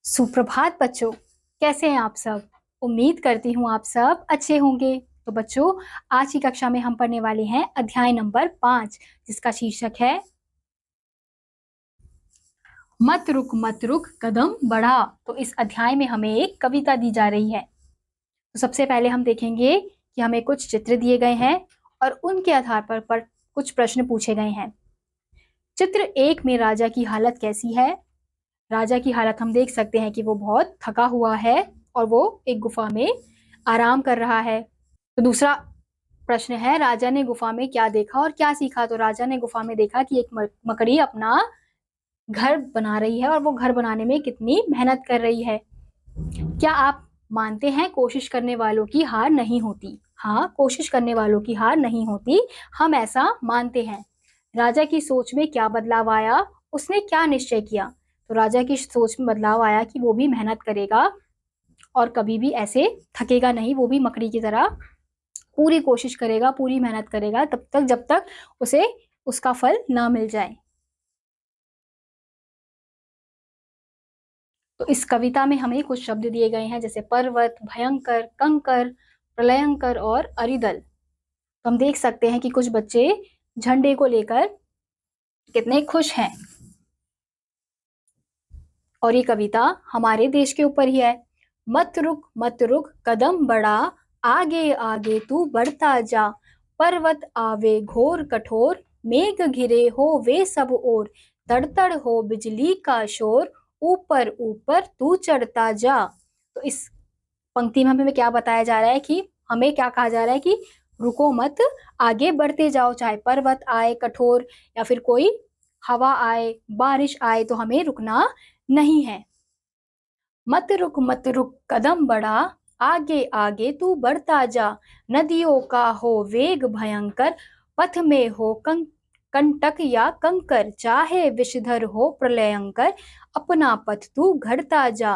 सुप्रभात बच्चों। कैसे हैं आप सब? उम्मीद करती हूँ आप सब अच्छे होंगे। तो बच्चों, आज की कक्षा में हम पढ़ने वाले हैं अध्याय नंबर 5, जिसका शीर्षक है मत रुक कदम बढ़ा। तो इस अध्याय में हमें एक कविता दी जा रही है। तो सबसे पहले हम देखेंगे कि हमें कुछ चित्र दिए गए हैं और उनके आधार पर कुछ प्रश्न पूछे गए हैं। चित्र 1 में राजा की हालत कैसी है? राजा की हालत हम देख सकते हैं कि वो बहुत थका हुआ है और वो एक गुफा में आराम कर रहा है। तो दूसरा प्रश्न है, राजा ने गुफा में क्या देखा और क्या सीखा? तो राजा ने गुफा में देखा कि एक मकड़ी अपना घर बना रही है और वो घर बनाने में कितनी मेहनत कर रही है। क्या आप मानते हैं कोशिश करने वालों की हार नहीं होती? हाँ, कोशिश करने वालों की हार नहीं होती, हम ऐसा मानते हैं। राजा की सोच में क्या बदलाव आया? उसने क्या निश्चय किया? तो राजा की सोच में बदलाव आया कि वो भी मेहनत करेगा और कभी भी ऐसे थकेगा नहीं। वो भी मकड़ी की तरह पूरी कोशिश करेगा, पूरी मेहनत करेगा तब तक जब तक उसे उसका फल ना मिल जाए। तो इस कविता में हमें कुछ शब्द दिए गए हैं, जैसे पर्वत, भयंकर, कंकर, प्रलयंकर और अरिदल। तो हम देख सकते हैं कि कुछ बच्चे झंडे को लेकर कितने खुश हैं और ये कविता हमारे देश के ऊपर ही है। मत रुक कदम बढ़ा, आगे आगे तू बढ़ता जा। पर्वत आवे घोर कठोर, मेघ घिरे हो वे सब ओर। तड़तड़ हो बिजली का शोर, ऊपर ऊपर तू चढ़ता जा। तो इस पंक्ति में हमें क्या बताया जा रहा है कि हमें क्या कहा जा रहा है कि रुको मत, आगे बढ़ते जाओ। चाहे पर्वत आए कठोर या फिर कोई हवा आए, बारिश आए, तो हमें रुकना नहीं है। मत रुक कदम बढ़ा, आगे आगे तू बढ़ता जा। नदियों का हो वेग भयंकर, पथ में हो कंटक या कंकर। चाहे विषधर हो प्रलयंकर, अपना पथ तू घड़ता जा।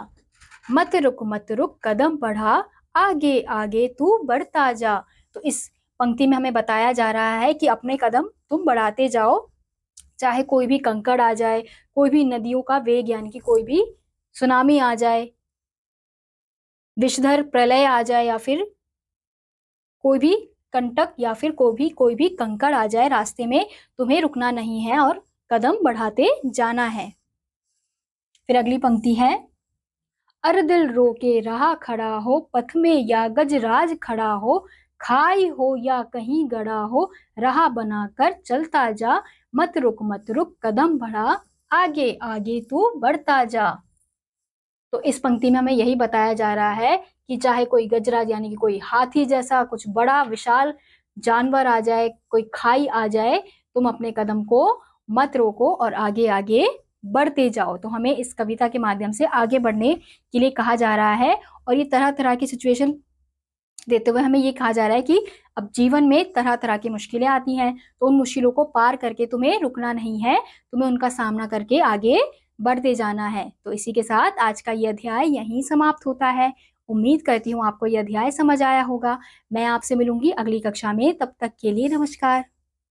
मत रुक कदम बढ़ा, आगे आगे तू बढ़ता जा। तो इस पंक्ति में हमें बताया जा रहा है कि अपने कदम तुम बढ़ाते जाओ, चाहे कोई भी कंकड़ आ जाए, कोई भी नदियों का वेग यानी कि कोई भी सुनामी आ जाए, विषधर प्रलय आ जाए, या फिर कोई भी कंटक या फिर कोई भी कंकड़ आ जाए रास्ते में, तुम्हें रुकना नहीं है और कदम बढ़ाते जाना है। फिर अगली पंक्ति है, अरदिल रोके रहा खड़ा हो, पथ में या गजराज खड़ा हो। खाई हो या कहीं गड़ा हो, राह बनाकर चलता जा। मत रुक कदम बढ़ा, आगे आगे तू बढ़ता जा। तो इस पंक्ति में हमें यही बताया जा रहा है कि चाहे कोई गजराज यानी कि कोई हाथी जैसा कुछ बड़ा विशाल जानवर आ जाए, कोई खाई आ जाए, तुम अपने कदम को मत रोको और आगे आगे बढ़ते जाओ। तो हमें इस कविता के माध्यम से आगे बढ़ने के लिए कहा जा रहा है और ये तरह तरह की सिचुएशन देते हुए हमें ये कहा जा रहा है कि अब जीवन में तरह तरह की मुश्किलें आती हैं, तो उन मुश्किलों को पार करके तुम्हें रुकना नहीं है, तुम्हें उनका सामना करके आगे बढ़ते जाना है। तो इसी के साथ आज का ये अध्याय यहीं समाप्त होता है। उम्मीद करती हूँ आपको ये अध्याय समझ आया होगा। मैं आपसे मिलूंगी अगली कक्षा में, तब तक के लिए नमस्कार।